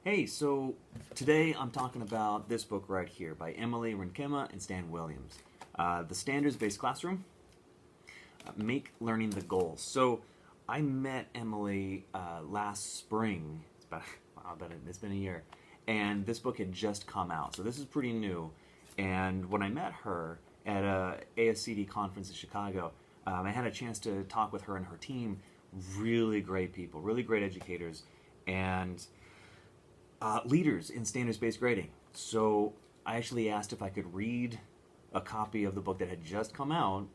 Hey, so today I'm talking about this book right here by Emily Rinkema and Stan Williams. The Standards-Based Classroom, Make Learning the Goal. So I met Emily last spring. It's been a year. And this book had just come out. So this is pretty new. And when I met her at a ASCD conference in Chicago, I had a chance to talk with her and her team. Really great people, really great educators, and leaders in standards-based grading. So I actually asked if I could read a copy of the book that had just come out.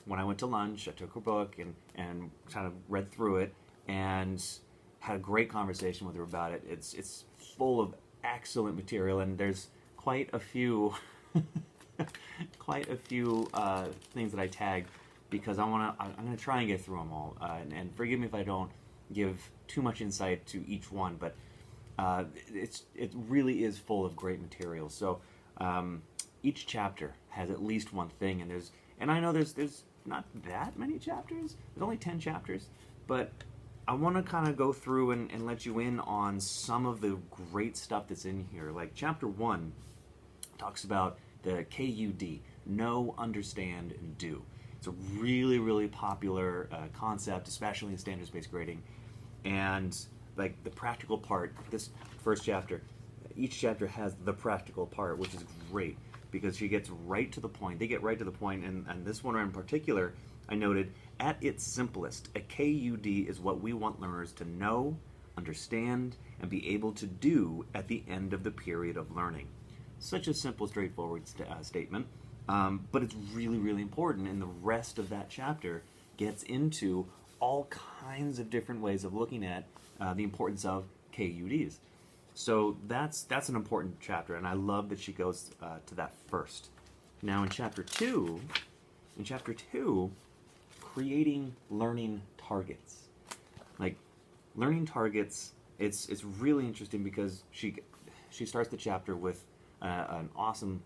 When I went to lunch, I took her book and kind of read through it and had a great conversation with her about it. It's full of excellent material, and there's quite a few things that I tagged because I'm gonna try and get through them all. And forgive me if I don't give too much insight to each one, but it really is full of great material. So each chapter has at least one thing, and I know there's not that many chapters. There's only 10 chapters, but I want to kind of go through and let you in on some of the great stuff that's in here. Like chapter 1 talks about the KUD, know, understand, and do. It's a really, really popular concept, especially in standards-based grading. And like the practical part, this first chapter, each chapter has the practical part, which is great because she gets right to the point. They get right to the point, and this one in particular, I noted, at its simplest, a KUD is what we want learners to know, understand, and be able to do at the end of the period of learning. Such a simple, straightforward statement, but it's really, really important, and the rest of that chapter gets into all kinds of different ways of looking at the importance of KUDs. So that's an important chapter, and I love that she goes to that first. Now in chapter 2, creating learning targets. Like learning targets, it's really interesting because she starts the chapter with an awesome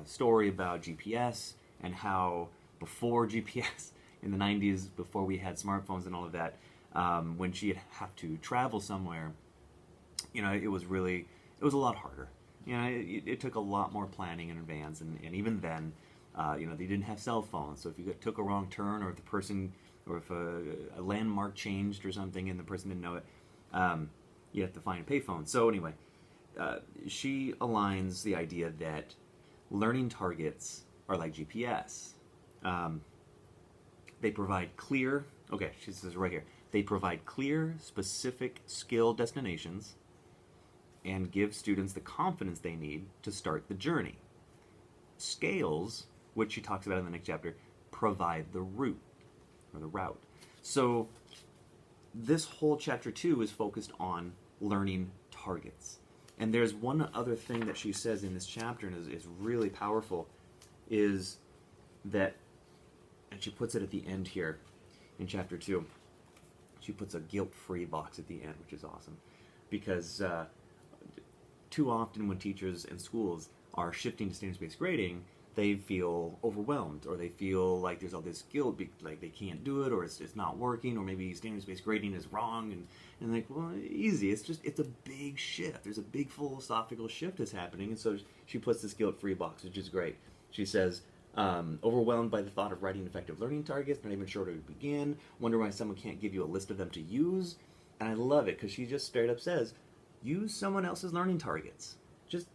story about GPS and how before GPS in the 90s, before we had smartphones and all of that, when she'd have to travel somewhere, it was a lot harder. It took a lot more planning in advance, and even then, they didn't have cell phones. So if you took a wrong turn, or if a landmark changed or something, and the person didn't know it, you have to find a payphone. So anyway, she aligns the idea that learning targets are like GPS. They provide clear, she says right here, they provide clear, specific skill destinations and give students the confidence they need to start the journey. Scales, which she talks about in the next chapter, provide the route. So this whole chapter 2 is focused on learning targets. And there's one other thing that she says in this chapter and is really powerful, is that, and she puts it at the end here in chapter 2, she puts a guilt-free box at the end, which is awesome. Because too often when teachers and schools are shifting to standards-based grading, they feel overwhelmed, or they feel like there's all this guilt, like they can't do it, or it's not working, or maybe standards-based grading is wrong, and like, well, easy, it's a big shift. There's a big philosophical shift that's happening, and so she puts this guilt-free box, which is great. She says, overwhelmed by the thought of writing effective learning targets, not even sure where to begin, wonder why someone can't give you a list of them to use, and I love it, because she just straight up says, use someone else's learning targets. Just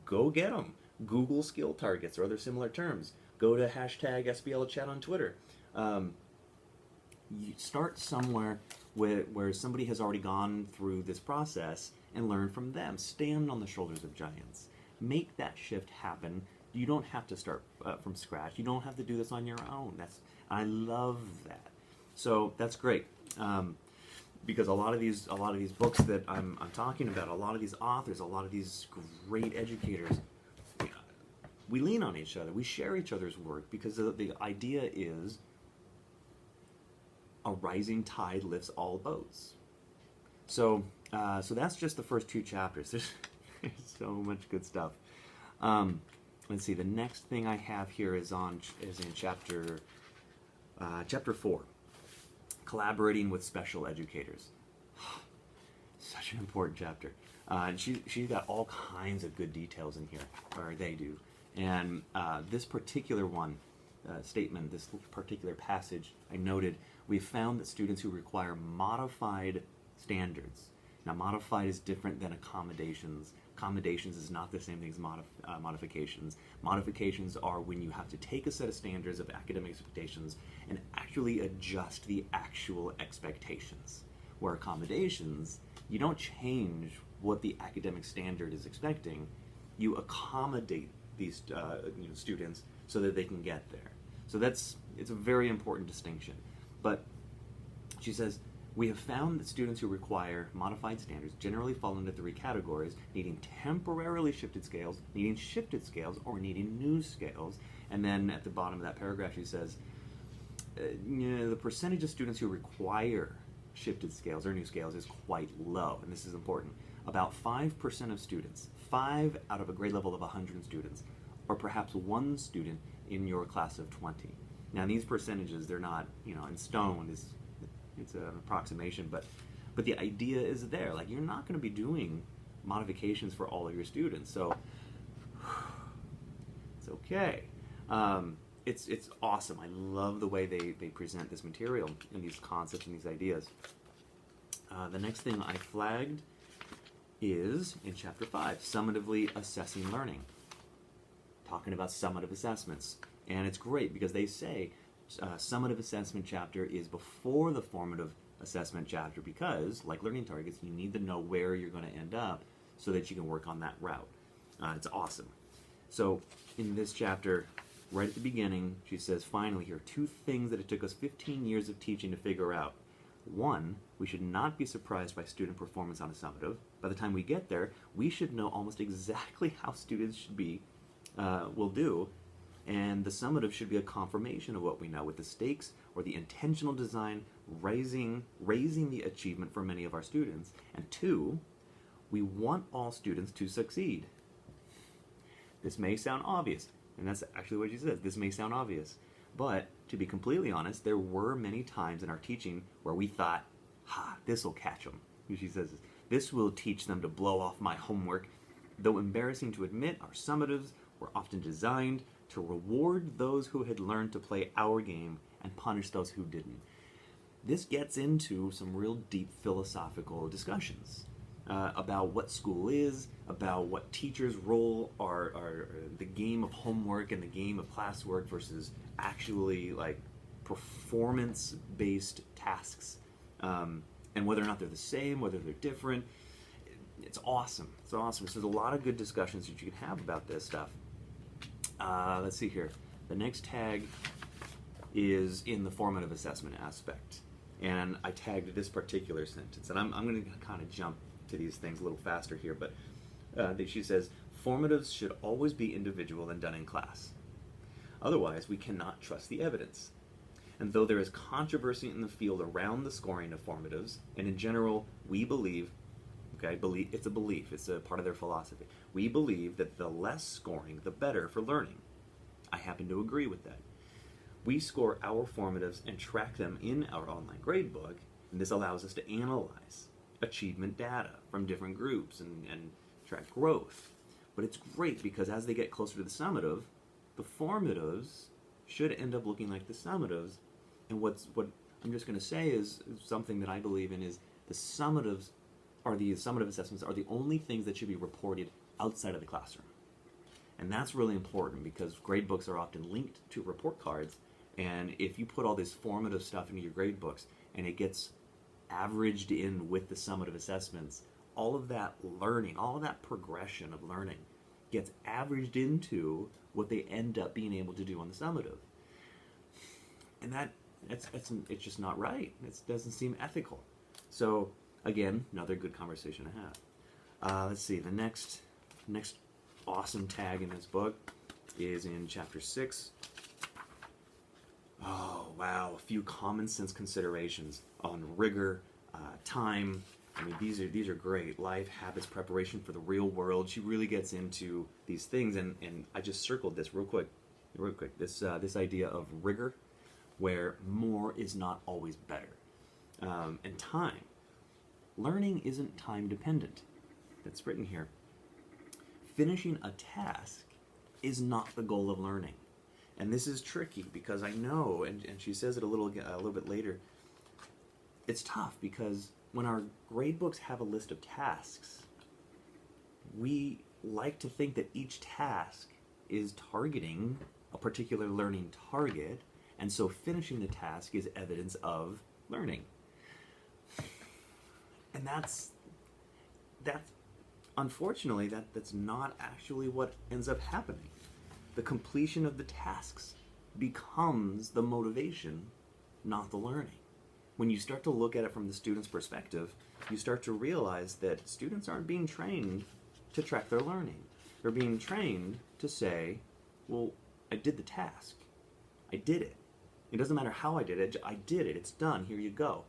go get them. Google skill targets or other similar terms. Go to hashtag SBL chat on Twitter. You start somewhere where somebody has already gone through this process and learn from them. Stand on the shoulders of giants. Make that shift happen. You don't have to start from scratch. You don't have to do this on your own. I love that. So that's great. Because a lot of these books that I'm talking about, a lot of these authors, a lot of these great educators, we lean on each other. We share each other's work because the idea is a rising tide lifts all boats. So that's just the first 2 chapters. There's so much good stuff. Let's see. The next thing I have here is in chapter 4. Collaborating with special educators. Such such an important chapter. And she's got all kinds of good details in here, or they do. And this particular one, statement, this particular passage, I noted, we found that students who require modified standards. Now, modified is different than accommodations. Accommodations is not the same thing as modifications. Modifications are when you have to take a set of standards of academic expectations and actually adjust the actual expectations. Where accommodations, you don't change what the academic standard is expecting, you accommodate these students so that they can get there. So it's a very important distinction. But she says, we have found that students who require modified standards generally fall into 3 categories: needing temporarily shifted scales, needing shifted scales, or needing new scales. And then at the bottom of that paragraph she says, the percentage of students who require shifted scales or new scales is quite low, and this is important. About 5% of students, 5 out of a grade level of 100 students, or perhaps 1 student in your class of 20. Now these percentages, they're not, in stone, it's an approximation, but the idea is there. Like, you're not going to be doing modifications for all of your students, so it's okay. It's awesome. I love the way they present this material and these concepts and these ideas. The next thing I flagged is in chapter 5, summatively assessing learning. Talking about summative assessments. And it's great because they say summative assessment chapter is before the formative assessment chapter because, like learning targets, you need to know where you're going to end up so that you can work on that route. It's awesome. So in this chapter, right at the beginning, she says, finally, here are 2 things that it took us 15 years of teaching to figure out. 1, we should not be surprised by student performance on a summative. By the time we get there, we should know almost exactly how students will do, and the summative should be a confirmation of what we know, with the stakes or the intentional design raising the achievement for many of our students. And 2, we want all students to succeed. This may sound obvious, and that's actually what she says. This may sound obvious, but to be completely honest, there were many times in our teaching where we thought, this will catch them. She says, this will teach them to blow off my homework. Though embarrassing to admit, our summatives were often designed to reward those who had learned to play our game and punish those who didn't. This gets into some real deep philosophical discussions about what school is, about what teachers' role are the game of homework and the game of classwork versus actually like performance-based tasks, and whether or not they're the same, whether they're different. It's awesome. It's awesome. So there's a lot of good discussions that you can have about this stuff. Let's see here. The next tag is in the formative assessment aspect. And I tagged this particular sentence. And I'm going to kind of jump to these things a little faster here. But she says, formatives should always be individual and done in class. Otherwise, we cannot trust the evidence. And though there is controversy in the field around the scoring of formatives, and in general, we believe, it's a belief, it's a part of their philosophy. We believe that the less scoring, the better for learning. I happen to agree with that. We score our formatives and track them in our online gradebook, and this allows us to analyze achievement data from different groups and track growth. But it's great because as they get closer to the summative, the formatives should end up looking like the summatives. And what I'm just going to say is something that I believe in is the summative assessments are the only things that should be reported outside of the classroom. And that's really important because grade books are often linked to report cards, and if you put all this formative stuff into your grade books and it gets averaged in with the summative assessments, all of that learning, all of that progression of learning gets averaged into what they end up being able to do on the summative. And it's just not right. It doesn't seem ethical. So again, another good conversation to have. Let's see, the next awesome tag in this book is in chapter 6. Oh, wow, a few common sense considerations on rigor, time. I mean, these are great. Life, habits, preparation for the real world. She really gets into these things, and I just circled this real quick. This idea of rigor, where more is not always better. And time. learning isn't time dependent. That's written here. Finishing a task is not the goal of learning. And this is tricky because I know, and she says it a little bit later, it's tough because when our grade books have a list of tasks, we like to think that each task is targeting a particular learning target, and so finishing the task is evidence of learning. And that's unfortunately, that's not actually what ends up happening. The completion of the tasks becomes the motivation, not the learning. When you start to look at it from the student's perspective, you start to realize that students aren't being trained to track their learning. They're being trained to say, well, I did the task. I did it. It doesn't matter how I did it. I did it. It's done. Here you go.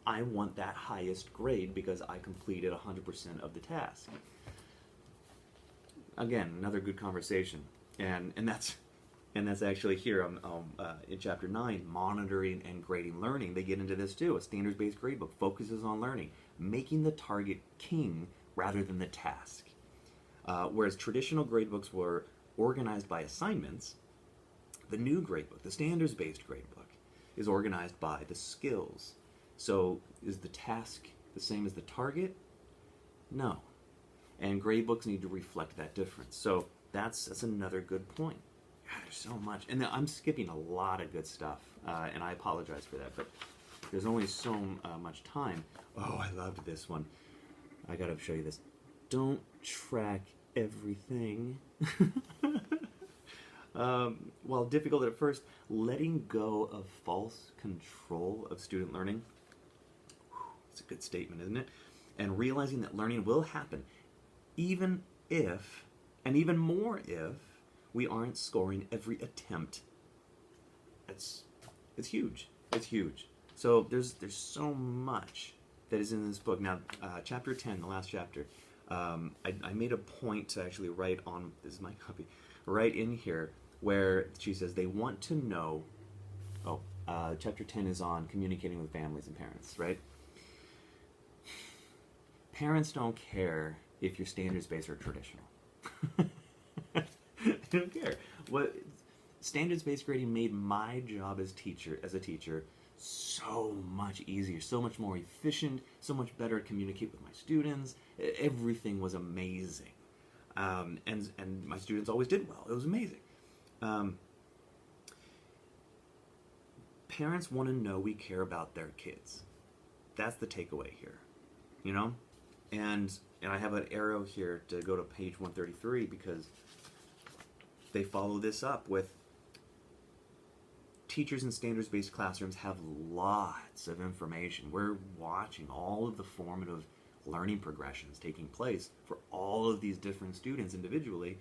I want that highest grade because I completed 100% of the task. Again, another good conversation. And that's actually here in chapter 9, monitoring and grading learning. They get into this too. A standards-based gradebook focuses on learning, making the target king rather than the task. Whereas traditional gradebooks were organized by assignments, the new gradebook, the standards-based gradebook, is organized by the skills. So is the task the same as the target? No. And gradebooks need to reflect that difference. So that's another good point. God, there's so much. And I'm skipping a lot of good stuff, and I apologize for that, but there's only so much time. Oh, I loved this one. I gotta show you this. Don't track everything. While difficult at first, letting go of false control of student learning. It's a good statement, isn't it? And realizing that learning will happen, even if, and even more if, we aren't scoring every attempt. It's huge. It's huge. So there's so much that is in this book. Now, chapter 10, the last chapter, I made a point to actually write on, this is my copy, right in here, where she says they want to know, chapter 10 is on communicating with families and parents, right? Parents don't care if you're standards-based or traditional. They don't care. Standards-based grading made my job as a teacher, so much easier, so much more efficient, so much better to communicate with my students. Everything was amazing. And my students always did well. It was amazing. Parents want to know we care about their kids. That's the takeaway here, you know? And I have an arrow here to go to page 133 because they follow this up with teachers in standards-based classrooms have lots of information. We're watching all of the formative learning progressions taking place for all of these different students individually.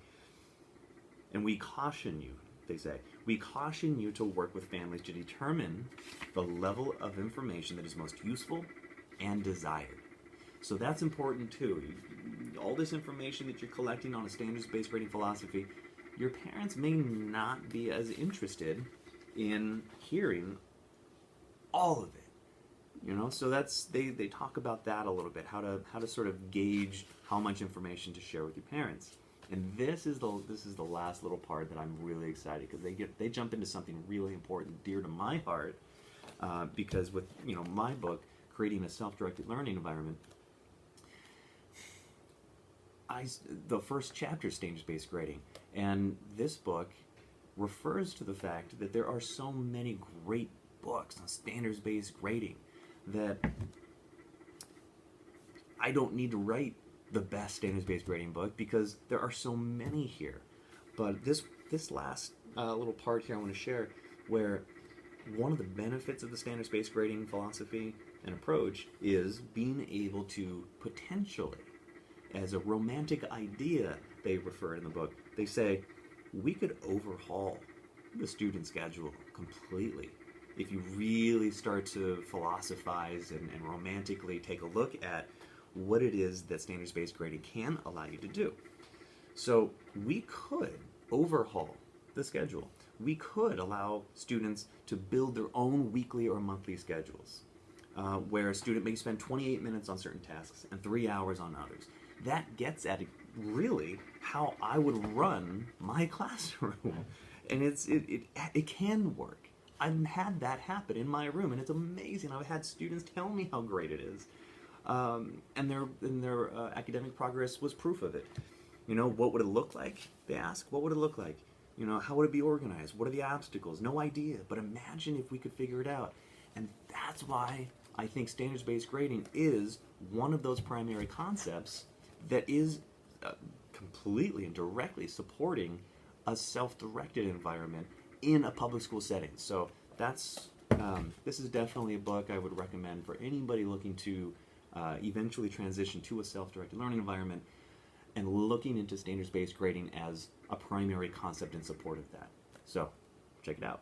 And we caution you, they say, we caution you to work with families to determine the level of information that is most useful and desired. So that's important too. All this information that you're collecting on a standards-based grading philosophy, your parents may not be as interested in hearing all of it. You know, so that's they talk about that a little bit, how to sort of gauge how much information to share with your parents. And this is the last little part that I'm really excited because they jump into something really important, dear to my heart, because with my book, Creating a Self-Directed Learning Environment, the first chapter is standards-based grading, and this book refers to the fact that there are so many great books on standards-based grading that I don't need to write the best standards-based grading book because there are so many here. But this last little part here I want to share, where one of the benefits of the standards-based grading philosophy and approach is being able to potentially, as a romantic idea they refer in the book, they say, we could overhaul the student schedule completely if you really start to philosophize and romantically take a look at what it is that standards-based grading can allow you to do. So we could overhaul the schedule. We could allow students to build their own weekly or monthly schedules. where a student may spend 28 minutes on certain tasks and 3 hours on others. That gets at really how I would run my classroom, and it can work. I've had that happen in my room, and it's amazing. I've had students tell me how great it is, and their academic progress was proof of it. You know, what would it look like? They ask, what would it look like? You know, how would it be organized? What are the obstacles? No idea, but imagine if we could figure it out. And that's why I think standards-based grading is one of those primary concepts that is completely and directly supporting a self-directed environment in a public school setting. So that's this is definitely a book I would recommend for anybody looking to eventually transition to a self-directed learning environment and looking into standards-based grading as a primary concept in support of that. So check it out.